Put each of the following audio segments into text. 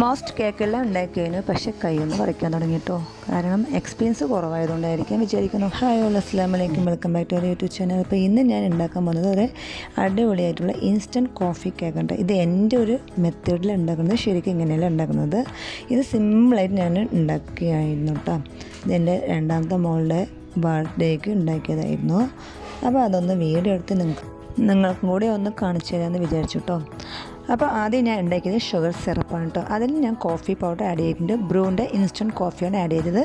Almost കേക്കെല്ലാം ഉണ്ടാക്കിയതിന് പക്ഷേ കൈയൊന്ന് പറിക്കാൻ തുടങ്ങി കേട്ടോ. കാരണം എക്സ്പീരിയൻസ് കുറവായതുകൊണ്ടായിരിക്കും വിചാരിക്കുന്നു. ഹായ് അസ്സലാമു അലൈക്കും, welcome back to our YouTube channel. അപ്പോൾ ഇന്ന് ഞാൻ ഉണ്ടാക്കാൻ പോകുന്നത് ഒരു അടിപൊളിയായിട്ടുള്ള ഇൻസ്റ്റൻറ്റ് കോഫി കേക്കുണ്ട്. ഇത് എൻ്റെ ഒരു മെത്തേഡിൽ ഉണ്ടാക്കുന്നത്, ശരിക്കും ഇങ്ങനെയല്ല ഉണ്ടാക്കുന്നത്. ഇത് സിമ്പിളായിട്ട് ഞാൻ ഉണ്ടാക്കിയായിരുന്നു കേട്ടോ. ഇതെൻ്റെ രണ്ടാമത്തെ മോളുടെ ബർത്ത്ഡേക്ക് ഉണ്ടാക്കിയതായിരുന്നു. അപ്പോൾ അതൊന്ന് വീഡിയോ എടുത്ത് നിങ്ങൾക്കും കൂടി ഒന്ന് കാണിച്ചു തരാമെന്ന് വിചാരിച്ചു കേട്ടോ. അപ്പോൾ ആദ്യം ഞാൻ ഉണ്ടാക്കിയത് ഷുഗർ സിറപ്പാണ് കേട്ടോ. അതിൽ ഞാൻ കോഫി പൗഡർ ആഡ് ചെയ്തിട്ടുണ്ട്. ബ്രൂവിൻ്റെ ഇൻസ്റ്റൻറ്റ് കോഫിയാണ് ആഡ് ചെയ്തത്.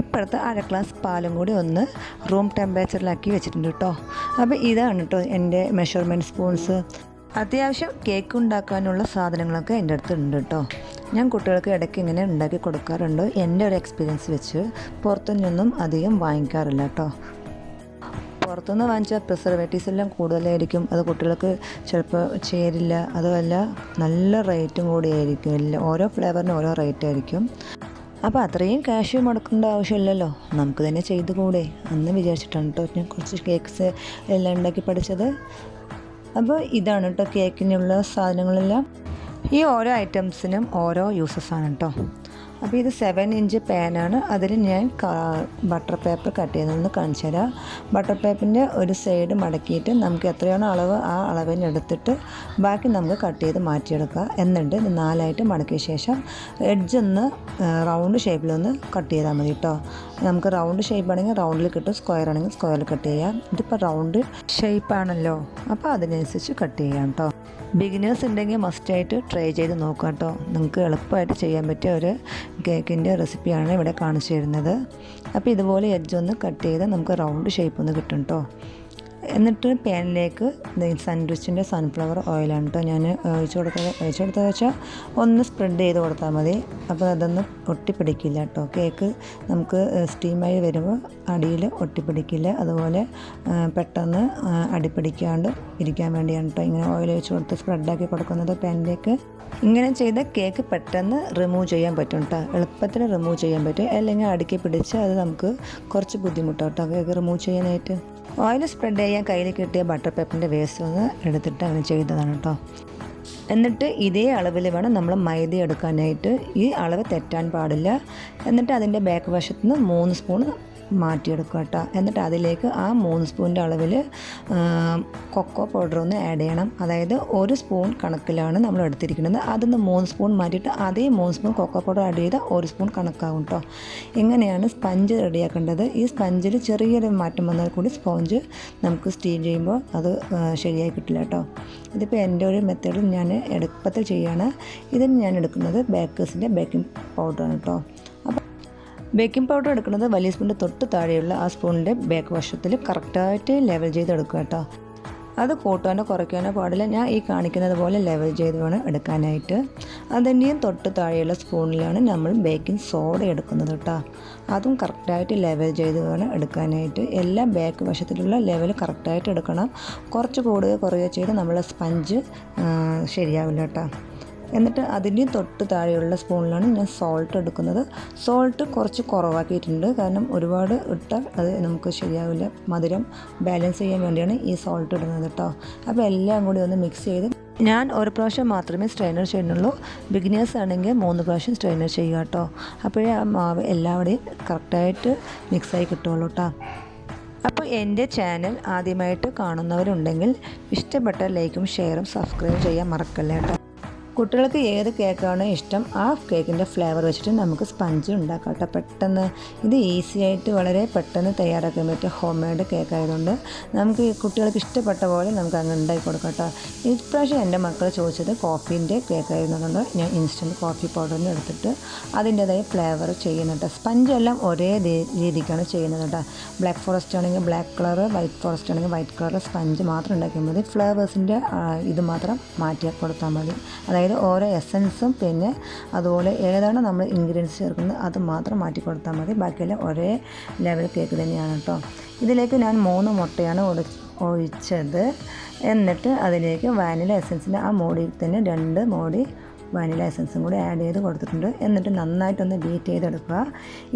ഇപ്പോഴത്തെ അര ഗ്ലാസ് പാലും കൂടി ഒന്ന് റൂം ടെമ്പറേച്ചറിലാക്കി വെച്ചിട്ടുണ്ട് കേട്ടോ. അപ്പോൾ ഇതാണ് കേട്ടോ എൻ്റെ മെഷർമെൻറ്റ് സ്പൂൺസ്. അത്യാവശ്യം കേക്ക് ഉണ്ടാക്കാനുള്ള സാധനങ്ങളൊക്കെ എൻ്റെ അടുത്ത് ഉണ്ട് കേട്ടോ. ഞാൻ കുട്ടികൾക്ക് ഇടയ്ക്ക് ഇങ്ങനെ ഉണ്ടാക്കി കൊടുക്കാറുണ്ട്. എൻ്റെ ഒരു എക്സ്പീരിയൻസ് വെച്ച് പുറത്തുനിന്നൊന്നും അധികം വാങ്ങിക്കാറില്ല കേട്ടോ. പുറത്തുനിന്ന് വാങ്ങിച്ചാൽ പ്രിസർവേറ്റീവ്സ് എല്ലാം കൂടുതലായിരിക്കും. അത് കുട്ടികൾക്ക് ചിലപ്പോൾ ചേരില്ല. അതുമല്ല നല്ല റേറ്റും കൂടിയായിരിക്കും. എല്ലാം ഓരോ ഫ്ലേവറിന് ഓരോ റേറ്റ് ആയിരിക്കും. അപ്പോൾ അത്രയും ക്യാഷ് മുടക്കേണ്ട ആവശ്യമില്ലല്ലോ, നമുക്ക് തന്നെ ചെയ്ത് കൂടെ എന്ന് വിചാരിച്ചിട്ടാണ് കേട്ടോ ഞാൻ കുറച്ച് കേക്ക്സ് എല്ലാം ഉണ്ടാക്കി പഠിച്ചത്. അപ്പോൾ ഇതാണ് കേട്ടോ കേക്കിനുള്ള സാധനങ്ങളെല്ലാം. ഈ ഓരോ ഐറ്റംസിനും ഓരോ യൂസസ് ആണ് കേട്ടോ. അപ്പോൾ ഇത് 7 ഇഞ്ച് പാനാണ്. അതിൽ ഞാൻ ബട്ടർ പേപ്പർ കട്ട് ചെയ്യുന്നതെന്ന് കാണിച്ചു തരാം. ബട്ടർ പേപ്പറിൻ്റെ ഒരു സൈഡ് മടക്കിയിട്ട് നമുക്ക് എത്രയാണോ അളവ് ആ അളവിന് എടുത്തിട്ട് ബാക്കി നമുക്ക് കട്ട് ചെയ്ത് മാറ്റിയെടുക്കുക. എന്നിട്ട് ഇത് 4ആയിട്ട് മടക്കിയ ശേഷം എഡ്ജ് ഒന്ന് റൗണ്ട് ഷേപ്പിലൊന്ന് കട്ട് ചെയ്താൽ മതി കേട്ടോ. നമുക്ക് റൗണ്ട് ഷേപ്പ് ആണെങ്കിൽ റൗണ്ടിൽ കിട്ടും, സ്ക്വയർ ആണെങ്കിൽ സ്ക്വയറിൽ കട്ട് ചെയ്യാം. ഇതിപ്പോൾ റൗണ്ട് ഷേപ്പാണല്ലോ, അപ്പോൾ അതിനനുസരിച്ച് കട്ട് ചെയ്യാം കേട്ടോ. ബിഗിനേഴ്സ് ഉണ്ടെങ്കിൽ മസ്റ്റായിട്ട് ട്രൈ ചെയ്ത് നോക്കാം കേട്ടോ. നിങ്ങൾക്ക് എളുപ്പമായിട്ട് ചെയ്യാൻ പറ്റിയ ഒരു കേക്കിൻ്റെ റെസിപ്പിയാണ് ഇവിടെ കാണിച്ചു തരുന്നത്. അപ്പോൾ ഇതുപോലെ എഡ്ജ് ഒന്ന് കട്ട് ചെയ്ത് നമുക്ക് റൗണ്ട് ഷേപ്പ് ഒന്ന് കിട്ടും കേട്ടോ. എന്നിട്ട് പാനിലേക്ക് സൺറിച്ചിൻ്റെ സൺഫ്ലവർ ഓയിലാണ് കേട്ടോ ഞാൻ ഒഴിച്ചു കൊടുത്തത് വെച്ചാൽ ഒന്ന് സ്പ്രെഡ് ചെയ്ത് കൊടുത്താൽ മതി. അപ്പോൾ അതൊന്നും ഒട്ടിപ്പിടിക്കില്ല കേട്ടോ. കേക്ക് നമുക്ക് സ്റ്റീമായി വരുമ്പോൾ അടിയിൽ ഒട്ടിപ്പിടിക്കില്ല. അതുപോലെ പെട്ടെന്ന് അടിപ്പിടിക്കാണ്ട് ഇരിക്കാൻ വേണ്ടിയാണ് കേട്ടോ ഇങ്ങനെ ഓയിൽ ഒഴിച്ച് കൊടുത്ത് സ്പ്രെഡാക്കി കൊടുക്കുന്നത് പാനിലേക്ക്. ഇങ്ങനെ ചെയ്ത കേക്ക് പെട്ടെന്ന് റിമൂവ് ചെയ്യാൻ പറ്റും കേട്ടോ. എളുപ്പത്തിൽ റിമൂവ് ചെയ്യാൻ പറ്റും. അല്ലെങ്കിൽ അടുക്കി പിടിച്ച് അത് നമുക്ക് കുറച്ച് ബുദ്ധിമുട്ടാണ് കേട്ടോ കേക്ക് റിമൂവ് ചെയ്യാനായിട്ട്. ഓയിൽ സ്പ്രെഡ് ചെയ്യാൻ കയ്യിൽ കിട്ടിയ ബട്ടർ പേപ്പറിൻ്റെ വേസ്റ്റ് ഒന്ന് എടുത്തിട്ട് അങ്ങനെ ചെയ്തതാണ് കേട്ടോ. എന്നിട്ട് ഇതേ അളവിൽ വേണം നമ്മൾ മൈദ എടുക്കാനായിട്ട്. ഈ അളവ് തെറ്റാൻ പാടില്ല. എന്നിട്ട് അതിൻ്റെ ബാക്ക് വശത്ത് നിന്ന് 3 സ്പൂൺ മാറ്റിയെടുക്കുക കേട്ടോ. എന്നിട്ട് അതിലേക്ക് ആ 3 സ്പൂണിൻ്റെ അളവിൽ കൊക്കോ പൗഡർ ഒന്ന് ആഡ് ചെയ്യണം. അതായത് 1 സ്പൂൺ കണക്കിലാണ് നമ്മൾ എടുത്തിരിക്കുന്നത്. അതിന്ന് 3 സ്പൂൺ മാറ്റിയിട്ട് അതേ 3 സ്പൂൺ കൊക്കോ പൗഡർ ആഡ് ചെയ്താൽ 1 സ്പൂൺ കണക്കാവും കേട്ടോ. ഇങ്ങനെയാണ് സ്പഞ്ച് റെഡിയാക്കേണ്ടത്. ഈ സ്പഞ്ചിൽ ചെറിയൊരു മാറ്റം വന്നാൽ കൂടി സ്പോഞ്ച് നമുക്ക് സ്റ്റീം ചെയ്യുമ്പോൾ അത് ശരിയായി കിട്ടില്ല കേട്ടോ. ഇതിപ്പോൾ എൻ്റെ ഒരു മെത്തേഡിൽ ഞാൻ എളുപ്പത്തിൽ ചെയ്യുകയാണ്. ഇതിന് ഞാൻ എടുക്കുന്നത് ബേക്കേഴ്സിൻ്റെ ബേക്കിംഗ് പൗഡറാണ് കേട്ടോ. ബേക്കിംഗ് പൗഡർ എടുക്കുന്നത് വലിയ സ്പൂണിൻ്റെ തൊട്ട് താഴെയുള്ള ആ സ്പൂണിൻ്റെ ബാക്ക് വശത്തിൽ കറക്റ്റായിട്ട് ലെവൽ ചെയ്തെടുക്കുക കേട്ടോ. അത് കൂട്ടാനോ കുറയ്ക്കാനോ പാടില്ല. ഞാൻ ഈ കാണിക്കുന്നത് പോലെ ലെവൽ ചെയ്ത് വേണം എടുക്കാനായിട്ട്. അതിൻ്റെയും തൊട്ട് താഴെയുള്ള സ്പൂണിലാണ് നമ്മൾ ബേക്കിംഗ് സോഡ എടുക്കുന്നത് കേട്ടോ. അതും കറക്റ്റായിട്ട് ലെവൽ ചെയ്ത് വേണം എടുക്കാനായിട്ട്. എല്ലാ ബാക്ക് വശത്തിലുള്ള ലെവൽ കറക്റ്റായിട്ട് എടുക്കണം. കുറച്ച് കൂടുകയോ കുറയുകയോ ചെയ്ത് നമ്മളെ സ്പഞ്ച് ശരിയാവില്ല കേട്ടോ. എന്നിട്ട് അതിൻ്റെയും തൊട്ട് താഴെയുള്ള സ്പൂണിലാണ് ഞാൻ സോൾട്ട് എടുക്കുന്നത്. സോൾട്ട് കുറച്ച് കുറവാക്കിയിട്ടുണ്ട്. കാരണം ഒരുപാട് ഇട്ടാൽ അത് നമുക്ക് ശരിയാവില്ല. മധുരം ബാലൻസ് ചെയ്യാൻ വേണ്ടിയാണ് ഈ സോൾട്ട് ഇടുന്നത് കേട്ടോ. അപ്പോൾ എല്ലാം കൂടി ഒന്ന് മിക്സ് ചെയ്ത് ഞാൻ ഒരു പ്രാവശ്യം മാത്രമേ സ്ട്രെയിനർ ചെയ്യുന്നുള്ളൂ. ബിഗിനേഴ്സ് ആണെങ്കിൽ 3 പ്രാവശ്യം സ്ട്രെയിനർ ചെയ്യുക കേട്ടോ. അപ്പോഴേ ആ മാവ് എല്ലാവിടെയും കറക്റ്റായിട്ട് മിക്സായി കിട്ടുള്ളൂ കേട്ടോ. അപ്പോൾ എൻ്റെ ചാനൽ ആദ്യമായിട്ട് കാണുന്നവരുണ്ടെങ്കിൽ ഇഷ്ടപ്പെട്ട ലൈക്കും ഷെയറും സബ്സ്ക്രൈബ് ചെയ്യാൻ മറക്കല്ലേ കേട്ടോ. കുട്ടികൾക്ക് ഏത് കേക്കാണോ ഇഷ്ടം ആ കേക്കിൻ്റെ ഫ്ലേവർ വെച്ചിട്ട് നമുക്ക് സ്പഞ്ച് ഉണ്ടാക്കാം കേട്ടോ. പെട്ടെന്ന് ഇത് ഈസി ആയിട്ട് വളരെ പെട്ടെന്ന് തയ്യാറാക്കാൻ പറ്റിയ ഹോം മെയ്ഡ് കേക്ക് ആയതുകൊണ്ട് നമുക്ക് കുട്ടികൾക്ക് ഇഷ്ടപ്പെട്ട പോലെ നമുക്ക് അങ്ങ് ഉണ്ടാക്കി കൊടുക്കാം കേട്ടോ. ഇപ്രാവശ്യം എൻ്റെ മക്കൾ ചോദിച്ചത് കോഫീൻ്റെ കേക്ക് ആയിരുന്നതുകൊണ്ട് ഞാൻ ഇൻസ്റ്റൻറ്റ് കോഫി പൗഡറിന് എടുത്തിട്ട് അതിൻ്റേതായ ഫ്ലേവർ ചെയ്യുന്നുണ്ട്. സ്പഞ്ചെല്ലാം ഒരേ രീതിക്കാണ് ചെയ്യുന്നത് കേട്ടോ. ബ്ലാക്ക് ഫോറസ്റ്റ് ആണെങ്കിൽ ബ്ലാക്ക് കളർ, വൈറ്റ് ഫോറസ്റ്റ് ആണെങ്കിൽ വൈറ്റ് കളർ സ്പഞ്ച് മാത്രം ഉണ്ടാക്കിയാൽ മതി. ഫ്ലേവേഴ്സിൻ്റെ ഇത് മാത്രം മാറ്റി കൊടുത്താൽ മതി. അതായത് ഓരോ എസൻസും പിന്നെ അതുപോലെ ഏതാണ് നമ്മൾ ഇൻഗ്രീഡിയൻസ് ചേർക്കുന്നത് അത് മാത്രം മാറ്റി കൊടുത്താൽ മതി. ബാക്കിയെല്ലാം ഒരേ ലെവൽ കേക്ക് തന്നെയാണ് കേട്ടോ. ഇതിലേക്ക് ഞാൻ 3 മുട്ടയാണ് ഒഴിച്ചത്. എന്നിട്ട് അതിലേക്ക് വാനില എസൻസിൻ്റെ ആ മോടിയിൽ തന്നെ 2 മോടി വാനില എസൻസും കൂടി ആഡ് ചെയ്ത് കൊടുത്തിട്ടുണ്ട്. എന്നിട്ട് നന്നായിട്ടൊന്ന് ബീറ്റ് ചെയ്തെടുക്കുക.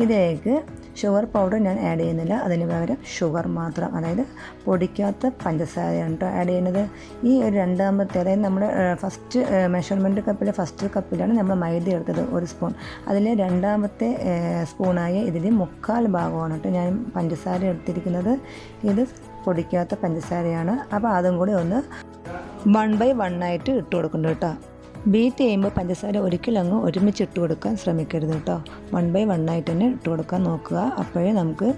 ഇതിലേക്ക് ഷുഗർ പൗഡർ ഞാൻ ആഡ് ചെയ്യുന്നില്ല, അതിന് പകരം ഷുഗർ മാത്രം, അതായത് പൊടിക്കാത്ത പഞ്ചസാരയാണ് കേട്ടോ ആഡ് ചെയ്യുന്നത്. ഈ ഒരു രണ്ടാമത്തെ, അതായത് നമ്മൾ ഫസ്റ്റ് മെഷർമെൻറ്റ് കപ്പിലെ ഫസ്റ്റ് കപ്പിലാണ് നമ്മൾ മൈദ എടുത്തത് 1 സ്പൂൺ. അതിൽ രണ്ടാമത്തെ സ്പൂണായ ഇതിൽ 3/4 ഭാഗമാണ് കേട്ടോ ഞാൻ പഞ്ചസാര എടുത്തിരിക്കുന്നത്. ഇത് പൊടിക്കാത്ത പഞ്ചസാരയാണ്. അപ്പോൾ അതും കൂടി ഒന്ന് 1/1 ആയിട്ട് ഇട്ട് കൊടുക്കുന്നുണ്ട് കേട്ടോ. ബീറ്റ് ചെയ്യുമ്പോൾ പഞ്ചസാര ഒരിക്കലും അങ്ങ് ഒരുമിച്ച് ഇട്ട് കൊടുക്കാൻ ശ്രമിക്കരുത് കേട്ടോ. 1/1 ആയിട്ട് തന്നെ ഇട്ട് കൊടുക്കാൻ നോക്കുക. അപ്പോഴേ നമുക്ക്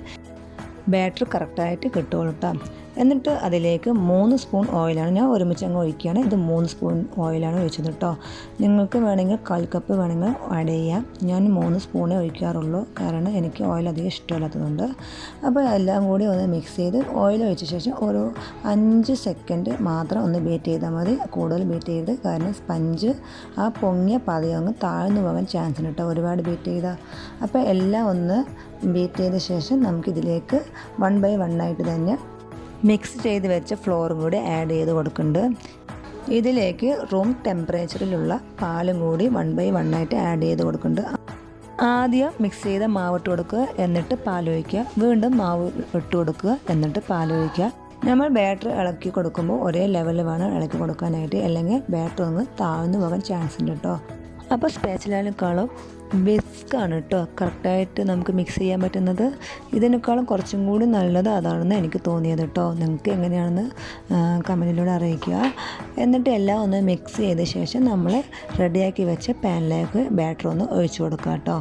ബാറ്റർ കറക്റ്റായിട്ട് കിട്ടുള്ളൂ കേട്ടോ. എന്നിട്ട് അതിലേക്ക് 3 സ്പൂൺ ഓയിലാണ് ഞാൻ ഒരുമിച്ച് അങ്ങ് ഒഴിക്കുകയാണ്. ഇത് 3 സ്പൂൺ ഓയിലാണ് ഒഴിച്ചത് കേട്ടോ. നിങ്ങൾക്ക് വേണമെങ്കിൽ 1/4 കപ്പ് വേണമെങ്കിൽ ആഡ് ചെയ്യാം. ഞാൻ 3 സ്പൂണേ ഒഴിക്കാറുള്ളൂ, കാരണം എനിക്ക് ഓയിൽ അധികം ഇഷ്ടമില്ലാത്തതുകൊണ്ട്. അപ്പോൾ എല്ലാം കൂടി ഒന്ന് മിക്സ് ചെയ്ത് ഓയിൽ ഒഴിച്ച ശേഷം ഒരു 5 സെക്കൻഡ് മാത്രം ഒന്ന് ബീറ്റ് ചെയ്താൽ മതി. കൂടുതൽ ബീറ്റ് ചെയ്ത്, കാരണം സ്പഞ്ച് ആ പൊങ്ങിയ പതയം അങ്ങ് താഴ്ന്നു പോകാൻ ചാൻസ് ഉണ്ട് കേട്ടോ ഒരുപാട് ബീറ്റ് ചെയ്താൽ. അപ്പോൾ എല്ലാം ഒന്ന് ബീറ്റ് ചെയ്ത ശേഷം നമുക്കിതിലേക്ക് 1/1 ആയിട്ട് തന്നെ മിക്സ് ചെയ്ത് വെച്ച ഫ്ലോറും കൂടി ആഡ് ചെയ്ത് കൊടുക്കുന്നുണ്ട്. ഇതിലേക്ക് റൂം ടെമ്പറേച്ചറിലുള്ള പാലും കൂടി 1/1 ആയിട്ട് ആഡ് ചെയ്ത് കൊടുക്കുന്നുണ്ട്. ആദ്യം മിക്സ് ചെയ്ത മാവ് ഇട്ട് കൊടുക്കുക, എന്നിട്ട് പാലൊഴിക്കുക, വീണ്ടും മാവ് ഇട്ട് കൊടുക്കുക, എന്നിട്ട് പാലൊഴിക്കുക. നമ്മൾ ബാറ്റർ ഇളക്കി കൊടുക്കുമ്പോൾ ഒരേ ലെവലിൽ വേണം ഇളക്കി കൊടുക്കാനായിട്ട്, അല്ലെങ്കിൽ ബാറ്റർ ഒന്ന് താഴ്ന്നു പോകാൻ ചാൻസ് ഉണ്ട് കേട്ടോ. അപ്പോൾ സ്പാച്ചിലേക്കാളും വിസ്ക്കാണ് കേട്ടോ കറക്റ്റായിട്ട് നമുക്ക് മിക്സ് ചെയ്യാൻ പറ്റുന്നത്. ഇതിനേക്കാളും കുറച്ചും കൂടി നല്ലത് അതാണെന്ന് എനിക്ക് തോന്നിയത് കേട്ടോ. നിങ്ങൾക്ക് എങ്ങനെയാണെന്ന് കമൻറ്റിലൂടെ അറിയിക്കുക. എന്നിട്ട് എല്ലാം ഒന്ന് മിക്സ് ചെയ്ത ശേഷം നമ്മൾ റെഡിയാക്കി വെച്ച പാനിലേക്ക് ബാറ്റർ ഒന്ന് ഒഴിച്ചു കൊടുക്കുക കേട്ടോ.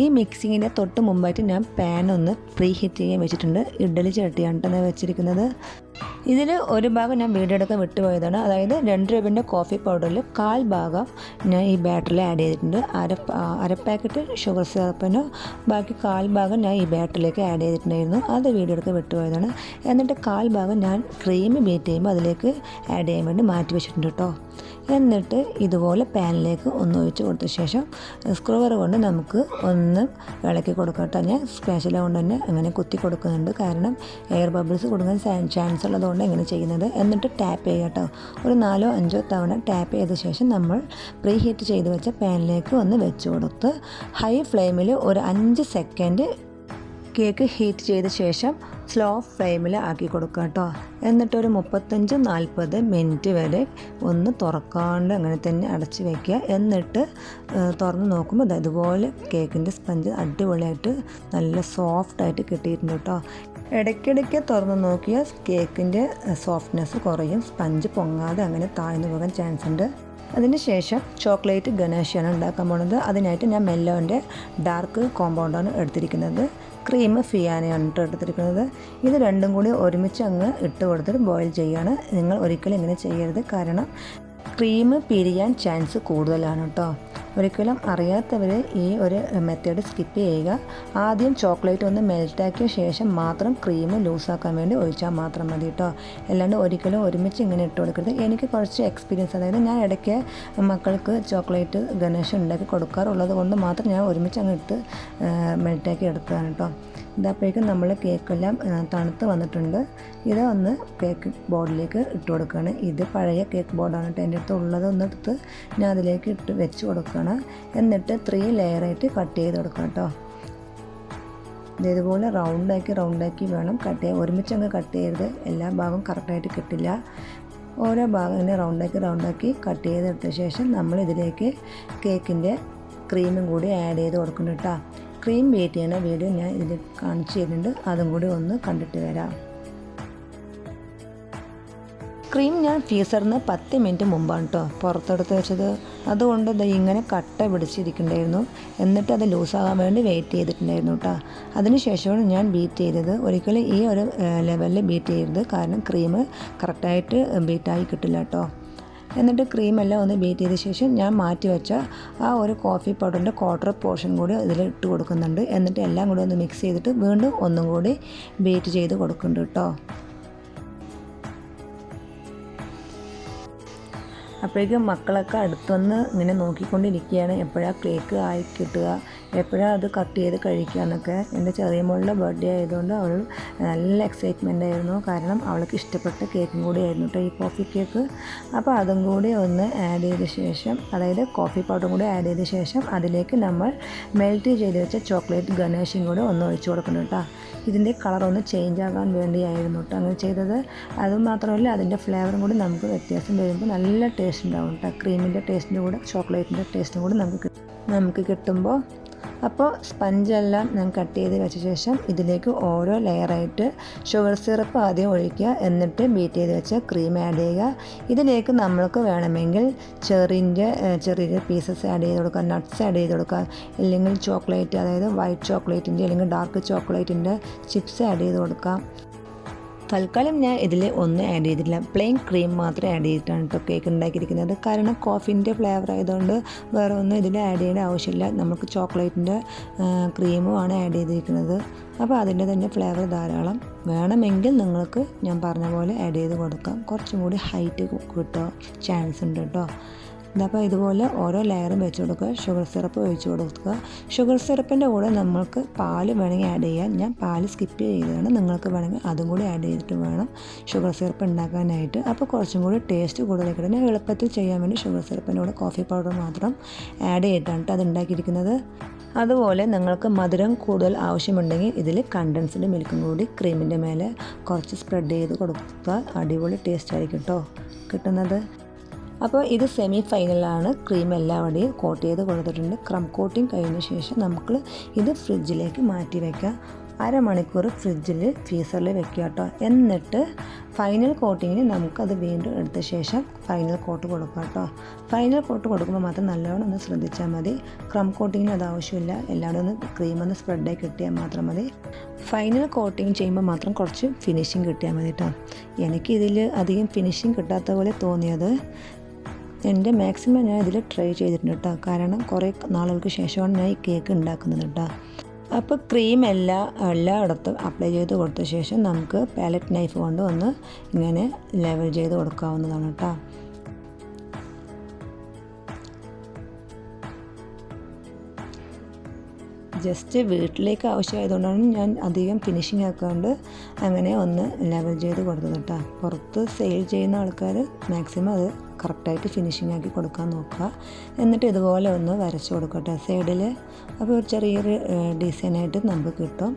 ഈ മിക്സിങ്ങിൻ്റെ തൊട്ട് മുമ്പായിട്ട് ഞാൻ പാൻ ഒന്ന് പ്രീ ഹീറ്റ് ചെയ്യാൻ വെച്ചിട്ടുണ്ട്. ഇഡ്ഡലി ചട്ടിയാണ് കേട്ടോ വെച്ചിരിക്കുന്നത്. ഇതിൽ ഒരു ഭാഗം ഞാൻ വീഡിയോ എടുക്കാൻ വിട്ടുപോയതാണ്. അതായത് 2 രൂപേൻ്റെ കോഫി പൗഡറിൽ 1/4 ഭാഗം ഞാൻ ഈ ബാറ്ററിൽ ആഡ് ചെയ്തിട്ടുണ്ട്. അര പാക്കറ്റ് ഷുഗർ സിറപ്പിന് ബാക്കി 1/4 ഭാഗം ഞാൻ ഈ ബാറ്ററിലേക്ക് ആഡ് ചെയ്തിട്ടുണ്ടായിരുന്നു. അത് വീഡിയോ എടുക്കാൻ വിട്ടുപോയതാണ്. എന്നിട്ട് 1/4 ഭാഗം ഞാൻ ക്രീം ബീറ്റ് ചെയ്യുമ്പോൾ അതിലേക്ക് ആഡ് ചെയ്യാൻ വേണ്ടി മാറ്റി വെച്ചിട്ടുണ്ട് കേട്ടോ. എന്നിട്ട് ഇതുപോലെ പാനിലേക്ക് ഒന്ന് ഒഴിച്ച് കൊടുത്ത ശേഷം സ്ക്രൂവർ കൊണ്ട് നമുക്ക് ഒന്ന് ഇളക്കി കൊടുക്കാം കേട്ടോ. ഞാൻ സ്പാച്ചില കൊണ്ട് തന്നെ അങ്ങനെ കുത്തി കൊടുക്കുന്നുണ്ട്, കാരണം എയർ ബബിൾസ് കൊടുക്കാൻ ചാൻസ് ഉള്ളതുകൊണ്ട് ഇങ്ങനെ ചെയ്യുന്നത്. എന്നിട്ട് ടാപ്പ് ചെയ്യുക കേട്ടോ. ഒരു 4-5 തവണ ടാപ്പ് ചെയ്ത ശേഷം നമ്മൾ പ്രീ ഹീറ്റ് ചെയ്ത് വെച്ച പാനിലേക്ക് ഒന്ന് വെച്ച് കൊടുത്ത് ഹൈ ഫ്ലെയിമിൽ ഒരു 5 സെക്കൻഡ് കേക്ക് ഹീറ്റ് ചെയ്ത ശേഷം സ്ലോ ഫ്ലെയിമിൽ ആക്കി കൊടുക്കുക കേട്ടോ. എന്നിട്ടൊരു 35-40 മിനിറ്റ് വരെ ഒന്ന് തുറക്കാണ്ട് അങ്ങനെ തന്നെ അടച്ച് വയ്ക്കുക. എന്നിട്ട് തുറന്ന് നോക്കുമ്പോൾ ഇതുപോലെ കേക്കിൻ്റെ സ്പഞ്ച് അടിപൊളിയായിട്ട് നല്ല സോഫ്റ്റായിട്ട് കിട്ടിയിട്ടുണ്ട് കേട്ടോ. ഇടയ്ക്കിടയ്ക്ക് തുറന്ന് നോക്കിയാൽ കേക്കിൻ്റെ സോഫ്റ്റ്നെസ് കുറയും, സ്പഞ്ച് പൊങ്ങാതെ അങ്ങനെ താഴ്ന്നു പോകാൻ ചാൻസ് ഉണ്ട്. അതിന് ശേഷം ചോക്ലേറ്റ് ഗനാഷാണ് ഉണ്ടാക്കാൻ പോകുന്നത്. അതിനായിട്ട് ഞാൻ മെല്ലോൻ്റെ ഡാർക്ക് കോമ്പൗണ്ടാണ് എടുത്തിരിക്കുന്നത്. ക്രീം ഫിയാനയാണ് എടുത്തിരിക്കുന്നത്. ഇത് രണ്ടും കൂടി ഒരുമിച്ച് അങ്ങ് ഇട്ട് കൊടുത്തിട്ട് ബോയിൽ ചെയ്യുകയാണ്. നിങ്ങൾ ഒരിക്കലും ഇങ്ങനെ ചെയ്യരുത്, കാരണം ക്രീം പിരിയാൻ ചാൻസ് കൂടുതലാണ് കേട്ടോ. ഒരിക്കലും അറിയാത്തവർ ഈ ഒരു മെത്തേഡ് സ്കിപ്പ് ചെയ്യുക. ആദ്യം ചോക്ലേറ്റ് ഒന്ന് മെൽറ്റാക്കിയ ശേഷം മാത്രം ക്രീം ലൂസാക്കാൻ വേണ്ടി ഒഴിച്ചാൽ മാത്രം മതി കേട്ടോ. അല്ലാണ്ട് ഒരിക്കലും ഒരുമിച്ച് ഇങ്ങനെ ഇട്ട് കൊടുക്കരുത്. എനിക്ക് കുറച്ച് എക്സ്പീരിയൻസ്, അതായത് ഞാൻ ഇടയ്ക്ക് മക്കൾക്ക് ചോക്ലേറ്റ് ഗണേഷ് ഉണ്ടാക്കി കൊടുക്കാറുള്ളത് കൊണ്ട് മാത്രം ഞാൻ ഒരുമിച്ച് അങ്ങ് ഇട്ട് മെൽറ്റാക്കി എടുത്തതാണ് കേട്ടോ. ഇതപ്പോഴേക്കും നമ്മൾ കേക്കെല്ലാം തണുത്ത് വന്നിട്ടുണ്ട്. ഇത് ഒന്ന് കേക്ക് ബോർഡിലേക്ക് ഇട്ട് കൊടുക്കുകയാണ്. ഇത് പഴയ കേക്ക് ബോർഡാണ് കേട്ടോ. എൻ്റെ അടുത്ത് ഉള്ളത് ഒന്നെടുത്ത് ഞാൻ അതിലേക്ക് ഇട്ട് വെച്ച് കൊടുക്കുകയാണ്. എന്നിട്ട് 3 ലെയറായിട്ട് കട്ട് ചെയ്ത് കൊടുക്കാം കേട്ടോ. ഇതേപോലെ റൗണ്ടാക്കി വേണം കട്ട് ചെയ്യാൻ. ഒരുമിച്ച് അങ്ങ് കട്ട് ചെയ്യരുത്, എല്ലാ ഭാഗവും കറക്റ്റായിട്ട് കിട്ടില്ല. ഓരോ ഭാഗം ഇങ്ങനെ റൗണ്ടാക്കി കട്ട് ചെയ്തെടുത്ത ശേഷം നമ്മൾ ഇതിലേക്ക് കേക്കിൻ്റെ ക്രീമും കൂടി ആഡ് ചെയ്ത് കൊടുക്കണം കേട്ടോ. ക്രീം ബീറ്റ് ചെയ്യുന്ന വീഡിയോ ഞാൻ ഇതിൽ കാണിച്ചു തരുന്നുണ്ട്, അതും കൂടി ഒന്ന് കണ്ടിട്ട് വരാം. ക്രീം ഞാൻ ഫ്രീസറിന് 10 മിനിറ്റ് മുമ്പാണ് കേട്ടോ പുറത്തെടുത്ത് വെച്ചത്. അതുകൊണ്ട് ഇങ്ങനെ കട്ട പിടിച്ചിരിക്കണ്ടായിരുന്നു. എന്നിട്ട് അത് ലൂസാകാൻ വേണ്ടി വെയിറ്റ് ചെയ്തിട്ടുണ്ടായിരുന്നു കേട്ടോ. അതിന് ശേഷമാണ് ഞാൻ ബീറ്റ് ചെയ്തത്. ഒരിക്കലും ഈ ഒരു ലെവലിൽ ബീറ്റ് ചെയ്യരുത്, കാരണം ക്രീം കറക്റ്റായിട്ട് ബീറ്റായി കിട്ടില്ല കേട്ടോ. എന്നിട്ട് ക്രീമെല്ലാം ഒന്ന് ബീറ്റ് ചെയ്ത ശേഷം ഞാൻ മാറ്റി വെച്ച ആ ഒരു കോഫി പൗഡറിൻ്റെ 1/4 പോർഷൻ കൂടി ഇതിൽ ഇട്ട് കൊടുക്കുന്നുണ്ട്. എന്നിട്ട് എല്ലാം കൂടി ഒന്ന് മിക്സ് ചെയ്തിട്ട് വീണ്ടും ഒന്നും കൂടി ബീറ്റ് ചെയ്ത് കൊടുക്കുന്നുണ്ട് കേട്ടോ. അപ്പോഴേക്കും മക്കളൊക്കെ അടുത്തൊന്ന് ഇങ്ങനെ നോക്കിക്കൊണ്ടിരിക്കുകയാണ്, എപ്പോഴാണ് കേക്ക് ആയി കിട്ടുക എപ്പോഴാണ് അത് കട്ട് ചെയ്ത് കഴിക്കുക എന്നൊക്കെ. എൻ്റെ ചെറിയ മോളുടെ ബർത്ത്ഡേ ആയതുകൊണ്ട് അവൾ നല്ല എക്സൈറ്റ്മെൻ്റ് ആയിരുന്നു. കാരണം അവൾക്ക് ഇഷ്ടപ്പെട്ട കേക്കും കൂടി ആയിരുന്നു കേട്ടോ ഈ കോഫി കേക്ക്. അപ്പോൾ അതും കൂടി ഒന്ന് ആഡ് ചെയ്ത ശേഷം, അതായത് കോഫി പൗഡറും കൂടി ആഡ് ചെയ്ത ശേഷം അതിലേക്ക് നമ്മൾ മെൽറ്റ് ചെയ്ത് വെച്ച ചോക്ലേറ്റ് ഗണേഷും കൂടി ഒന്ന് ഒഴിച്ച് കൊടുക്കണം കേട്ടോ. ഇതിൻ്റെ കളറൊന്ന് ചേഞ്ച് ആകാൻ വേണ്ടിയായിരുന്നു കേട്ടോ അങ്ങനെ ചെയ്തത്. അതുമാത്രമല്ല അതിൻ്റെ ഫ്ലേവറും കൂടി നമുക്ക് വ്യത്യാസം വരുമ്പോൾ നല്ല ടേസ്റ്റ് ഉണ്ടാവും കേട്ടോ. ക്രീമിൻ്റെ ടേസ്റ്റിൻ്റെ കൂടെ ചോക്ലേറ്റിൻ്റെ ടേസ്റ്റും കൂടി നമുക്ക് കിട്ടുമ്പോൾ. അപ്പോൾ സ്പഞ്ചെല്ലാം ഞാൻ കട്ട് ചെയ്ത് വെച്ച ശേഷം ഇതിലേക്ക് ഓരോ ലെയറായിട്ട് ഷുഗർ സിറപ്പ് ആദ്യം ഒഴിക്കുക, എന്നിട്ട് ബീറ്റ് ചെയ്ത് വെച്ച ക്രീം ആഡ് ചെയ്യുക. ഇതിലേക്ക് നമ്മൾക്ക് വേണമെങ്കിൽ ചെറിയ പീസസ് ആഡ് ചെയ്ത് കൊടുക്കുക, നട്ട്സ് ആഡ് ചെയ്ത് കൊടുക്കുക, അല്ലെങ്കിൽ ചോക്ലേറ്റ്, അതായത് വൈറ്റ് ചോക്ലേറ്റിൻ്റെ അല്ലെങ്കിൽ ഡാർക്ക് ചോക്ലേറ്റിൻ്റെ ചിപ്സ് ആഡ് ചെയ്ത് കൊടുക്കാം. തൽക്കാലം ഞാൻ ഇതിൽ ഒന്നും ആഡ് ചെയ്തിട്ടില്ല, പ്ലെയിൻ ക്രീം മാത്രമേ ആഡ് ചെയ്തിട്ടാണ് കേട്ടോ കേക്ക് ഉണ്ടാക്കിയിരിക്കുന്നത്. കാരണം കോഫിൻ്റെ ഫ്ലേവർ ആയതുകൊണ്ട് വേറെ ഒന്നും ഇതിൽ ആഡ് ചെയ്യേണ്ട ആവശ്യമില്ല. നമുക്ക് ചോക്ലേറ്റിൻ്റെ ക്രീമുമാണ് ആഡ് ചെയ്തിരിക്കുന്നത്. അപ്പോൾ അതിൻ്റെ തന്നെ ഫ്ലേവർ ധാരാളം വേണമെങ്കിൽ നിങ്ങൾക്ക് ഞാൻ പറഞ്ഞ പോലെ ആഡ് ചെയ്ത് കൊടുക്കാം. കുറച്ചും കൂടി ഹൈറ്റ് കിട്ടാൻ ചാൻസ് ഉണ്ട് കേട്ടോ. അപ്പോൾ ഇതുപോലെ ഓരോ ലെയറും വെച്ച് കൊടുക്കുക, ഷുഗർ സിറപ്പ് ഒഴിച്ച് കൊടുക്കുക. ഷുഗർ സിറപ്പിൻ്റെ കൂടെ നമ്മൾക്ക് പാൽ വേണമെങ്കിൽ ആഡ് ചെയ്യാം. ഞാൻ പാൽ സ്കിപ്പ് ചെയ്തതാണ്, നിങ്ങൾക്ക് വേണമെങ്കിൽ അതും കൂടി ആഡ് ചെയ്തിട്ട് വേണം ഷുഗർ സിറപ്പ് ഉണ്ടാക്കാനായിട്ട്. അപ്പോൾ കുറച്ചും കൂടി ടേസ്റ്റ് കൂടുതൽ കിട്ടും. ഞാൻ എളുപ്പത്തിൽ ചെയ്യാൻ വേണ്ടി ഷുഗർ സിറപ്പിൻ്റെ കൂടെ കോഫി പൗഡർ മാത്രം ആഡ് ചെയ്തിട്ടാണ് അത് ഉണ്ടാക്കിയിരിക്കുന്നത്. അതുപോലെ നിങ്ങൾക്ക് മധുരം കൂടുതൽ ആവശ്യമുണ്ടെങ്കിൽ ഇതിൽ കണ്ടൻസ്ഡ് മിൽക്കും കൂടി ക്രീമിൻ്റെ മേലെ കുറച്ച് സ്പ്രെഡ് ചെയ്ത് കൊടുക്കുക. അടിപൊളി ടേസ്റ്റ് ആയിരിക്കും കേട്ടോ കിട്ടുന്നത്. അപ്പോൾ ഇത് സെമി ഫൈനലാണ്. ക്രീം എല്ലാവരുടെയും കോട്ട് ചെയ്ത് കൊടുത്തിട്ടുണ്ട്. ക്രം കോട്ടിങ് കഴിഞ്ഞ ശേഷം നമുക്ക് ഇത് ഫ്രിഡ്ജിലേക്ക് മാറ്റി വയ്ക്കാം. അരമണിക്കൂർ ഫ്രീസറിൽ വെക്കുക കേട്ടോ. എന്നിട്ട് ഫൈനൽ കോട്ടിങ്ങിന് നമുക്കത് വീണ്ടും എടുത്ത ശേഷം ഫൈനൽ കോട്ട് കൊടുക്കുക കേട്ടോ. ഫൈനൽ കോട്ട് കൊടുക്കുമ്പോൾ മാത്രം നല്ലോണം ഒന്ന് ശ്രദ്ധിച്ചാൽ മതി. ക്രം കോട്ടിങ്ങിന് അത് ആവശ്യമില്ല, എല്ലാവരും ഒന്ന് ക്രീം ഒന്ന് സ്പ്രെഡായി കിട്ടിയാൽ മാത്രം മതി. ഫൈനൽ കോട്ടിങ് ചെയ്യുമ്പോൾ മാത്രം കുറച്ച് ഫിനിഷിങ് കിട്ടിയാൽ മതി കേട്ടോ. എനിക്കിതിൽ അധികം ഫിനിഷിങ് കിട്ടാത്ത പോലെ തോന്നിയത്. എൻ്റെ മാക്സിമം ഞാൻ ഇതിൽ ട്രൈ ചെയ്തിട്ടുണ്ട് കേട്ടോ. കാരണം കുറേ നാളുകൾക്ക് ശേഷമാണ് ഞാൻ ഈ കേക്ക് ഉണ്ടാക്കുന്നത് കേട്ടോ. അപ്പോൾ ക്രീം എല്ലായിടത്തും അപ്ലൈ ചെയ്ത് കൊടുത്ത ശേഷം നമുക്ക് പാലറ്റ് നൈഫ് കൊണ്ട് ഒന്ന് ഇങ്ങനെ ലെവൽ ചെയ്ത് കൊടുക്കാവുന്നതാണ് കേട്ടോ. ജസ്റ്റ് വീട്ടിലേക്ക് ആവശ്യമായതുകൊണ്ടാണ് ഞാൻ അധികം ഫിനിഷിങ് ആക്കാണ്ട് അങ്ങനെ ഒന്ന് ലെവൽ ചെയ്ത് കൊടുത്തത് കേട്ടോ. പുറത്ത് സെയിൽ ചെയ്യുന്ന ആൾക്കാർ മാക്സിമം അത് കറക്റ്റായിട്ട് ഫിനിഷിങ് ആക്കി കൊടുക്കാൻ നോക്കുക. എന്നിട്ട് ഇതുപോലെ ഒന്ന് വരച്ച് കൊടുക്കട്ടെ സൈഡിൽ. അപ്പോൾ ഒരു ചെറിയൊരു ഡിസൈനായിട്ട് നമുക്ക് കിട്ടും.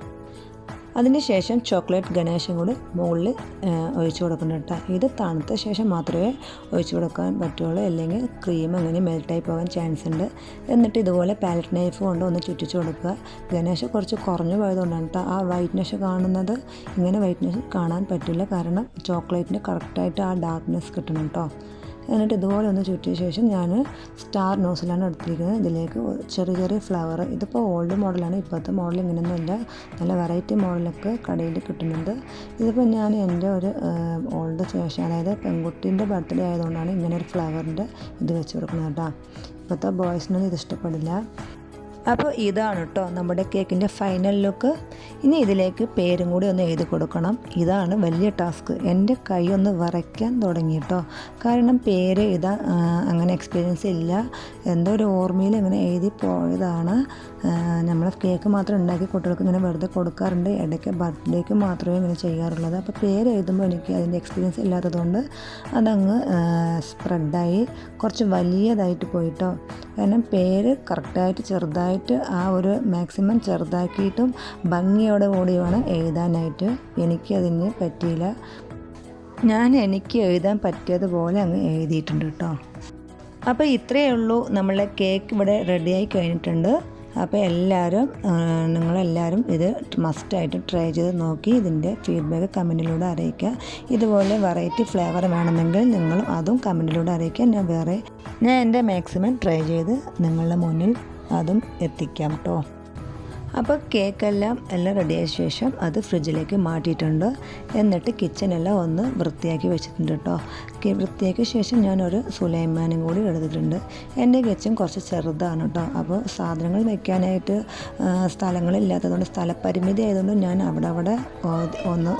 അതിന് ശേഷം ചോക്ലേറ്റ് ഗണേശും കൂടി മുകളിൽ ഒഴിച്ച് കൊടുക്കണം കേട്ടോ. ഇത് തണുത്ത ശേഷം മാത്രമേ ഒഴിച്ച് കൊടുക്കാൻ പറ്റുള്ളൂ, അല്ലെങ്കിൽ ക്രീം അങ്ങനെ മെൽറ്റായി പോകാൻ ചാൻസ് ഉണ്ട്. എന്നിട്ട് ഇതുപോലെ പാലറ്റ് നൈഫ് കൊണ്ട് ഒന്ന് ചുറ്റിച്ച് കൊടുക്കുക. ഗണേശ കുറച്ച് കുറഞ്ഞു പോയതുകൊണ്ടാണ് കേട്ടോ ആ വൈറ്റ്നെസ് കാണുന്നത്. ഇങ്ങനെ വൈറ്റ്നെസ് കാണാൻ പറ്റില്ല, കാരണം ചോക്ലേറ്റിന് കറക്റ്റായിട്ട് ആ ഡാർക്ക്നെസ് കിട്ടണം കേട്ടോ. എന്നിട്ട് ഇതുപോലെ ഒന്ന് ചുറ്റിയ ശേഷം ഞാൻ സ്റ്റാർ നോസിലാണ് എടുത്തിരിക്കുന്നത്. ഇതിലേക്ക് ചെറിയ ഫ്ലവർ, ഇതിപ്പോൾ ഓൾഡ് മോഡലാണ്, ഇപ്പോഴത്തെ മോഡൽ ഇങ്ങനെയൊന്നുമില്ല, നല്ല വെറൈറ്റി മോഡലൊക്കെ കടയിൽ കിട്ടുന്നുണ്ട്. ഇതിപ്പോൾ ഞാൻ എൻ്റെ ഒരു ഓൾഡ് ഫാഷൻ, അതായത് പെൺകുട്ടീൻ്റെ ബർത്ത്ഡേ ആയതുകൊണ്ടാണ് ഇങ്ങനെ ഒരു ഫ്ലവറിൻ്റെ ഇത് വെച്ച് കൊടുക്കുന്നത് കേട്ടോ. ഇപ്പോഴത്തെ ബോയ്സിനൊന്നും ഇത് ഇഷ്ടപ്പെടില്ല. അപ്പോൾ ഇതാണ് കേട്ടോ നമ്മുടെ കേക്കിൻ്റെ ഫൈനൽ ലുക്ക്. ഇനി ഇതിലേക്ക് പേരും കൂടി ഒന്ന് എഴുതി കൊടുക്കണം. ഇതാണ് വലിയ ടാസ്ക്. എൻ്റെ കൈ ഒന്ന് വിറയ്ക്കാൻ തുടങ്ങി കേട്ടോ. കാരണം പേര് അങ്ങനെ എക്സ്പീരിയൻസ് ഇല്ല, എന്തോ ഒരു ഓർമ്മയിൽ ഇങ്ങനെ എഴുതി പോയതാണ്. നമ്മൾ കേക്ക് മാത്രം ഉണ്ടാക്കി കുട്ടികൾക്ക് ഇങ്ങനെ വെറുതെ കൊടുക്കാറുണ്ട്, ഇടയ്ക്ക് ബർത്ത്ഡേക്ക് മാത്രമേ ഇങ്ങനെ ചെയ്യാറുള്ളത്. അപ്പോൾ പേര് എഴുതുമ്പോൾ എനിക്ക് അതിൻ്റെ എക്സ്പീരിയൻസ് ഇല്ലാത്തതുകൊണ്ട് അതങ്ങ് സ്പ്രെഡായി കുറച്ച് വലിയതായിട്ട് പോയിട്ടോ. കാരണം പേര് കറക്റ്റായിട്ട് ചെറുതായിട്ട് ആ ഒരു മാക്സിമം ചെറുതാക്കിയിട്ടും ഭംഗിയോടെ കൂടി വേണം എഴുതാനായിട്ട്. എനിക്കതിന് പറ്റിയില്ല. എനിക്ക് എഴുതാൻ പറ്റിയതുപോലെ അങ്ങ് എഴുതിയിട്ടുണ്ട് കേട്ടോ. അപ്പോൾ ഇത്രയേ ഉള്ളൂ, നമ്മളുടെ കേക്ക് ഇവിടെ റെഡിയായി കഴിഞ്ഞിട്ടുണ്ട്. അപ്പോൾ നിങ്ങളെല്ലാവരും ഇത് മസ്റ്റായിട്ട് ട്രൈ ചെയ്ത് നോക്കി ഇതിൻ്റെ ഫീഡ്ബാക്ക് കമൻറ്റിലൂടെ അറിയിക്കുക. ഇതുപോലെ വെറൈറ്റി ഫ്ലേവർ വേണമെങ്കിൽ നിങ്ങൾ അതും കമൻറ്റിലൂടെ അറിയിക്കുക. ഞാൻ എൻ്റെ മാക്സിമം ട്രൈ ചെയ്ത് നിങ്ങളുടെ മുന്നിൽ അതും എത്തിക്കാം കേട്ടോ. അപ്പോൾ കേക്കെല്ലാം റെഡിയായ ശേഷം അത് ഫ്രിഡ്ജിലേക്ക് മാറ്റിയിട്ടുണ്ട്. എന്നിട്ട് കിച്ചണെല്ലാം ഒന്ന് വൃത്തിയാക്കി വെച്ചിട്ടുണ്ട് കേട്ടോ. വൃത്തിയാക്കിയ ശേഷം ഞാനൊരു സുലൈമാനും കൂടി എടുത്തിട്ടുണ്ട്. എൻ്റെ കിച്ചൺ കുറച്ച് ചെറുതാണ് കേട്ടോ. അപ്പോൾ സാധനങ്ങൾ വെക്കാനായിട്ട് സ്ഥലങ്ങളില്ലാത്തതുകൊണ്ട്, സ്ഥലപരിമിതി ആയതുകൊണ്ട് ഞാൻ അവിടെ ഒന്ന്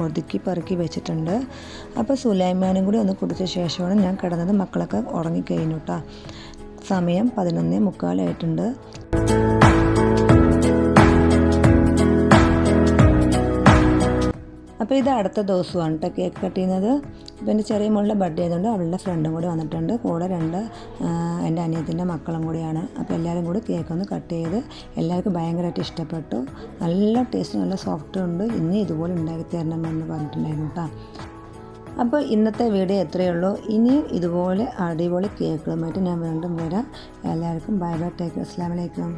ഒതുക്കി പെറുക്കി വെച്ചിട്ടുണ്ട്. അപ്പോൾ സുലൈമാനും കൂടി ഒന്ന് കുടിച്ച ശേഷമാണ് ഞാൻ കിടന്നത്. മക്കളൊക്കെ ഉറങ്ങിക്കഴിഞ്ഞു കേട്ടോ. സമയം 11:45 ആയിട്ടുണ്ട്. അപ്പോൾ ഇത് അടുത്ത ദിവസമാണ് കേട്ടോ കേക്ക് കട്ട് ചെയ്യുന്നത്. അപ്പോൾ എൻ്റെ ചെറിയ മോളുടെ ബർത്ത്ഡേ ആയതുകൊണ്ട് അവളുടെ ഫ്രണ്ടും കൂടി വന്നിട്ടുണ്ട്. കൂടെ എൻ്റെ അനിയത്തിൻ്റെ മക്കളും കൂടിയാണ്. അപ്പോൾ എല്ലാവരും കൂടി കേക്കൊന്ന് കട്ട് ചെയ്ത് എല്ലാവർക്കും ഭയങ്കരമായിട്ട് ഇഷ്ടപ്പെട്ടു. നല്ല ടേസ്റ്റ്, നല്ല സോഫ്റ്റും ഉണ്ട്. ഇനി ഇതുപോലെ ഉണ്ടാക്കി തരണമെന്ന് പറഞ്ഞിട്ടുണ്ടായിരുന്നു കേട്ടോ. അപ്പോൾ ഇന്നത്തെ വീഡിയോ എത്രയേ ഉള്ളൂ. ഇനിയും ഇതുപോലെ അടിപൊളി കേക്കുകളുമായിട്ട് ഞാൻ വീണ്ടും വരാം. എല്ലാവർക്കും ബൈ ബൈ, ടേക്ക് കെയർ, അസ്സലാമു അലൈക്കും.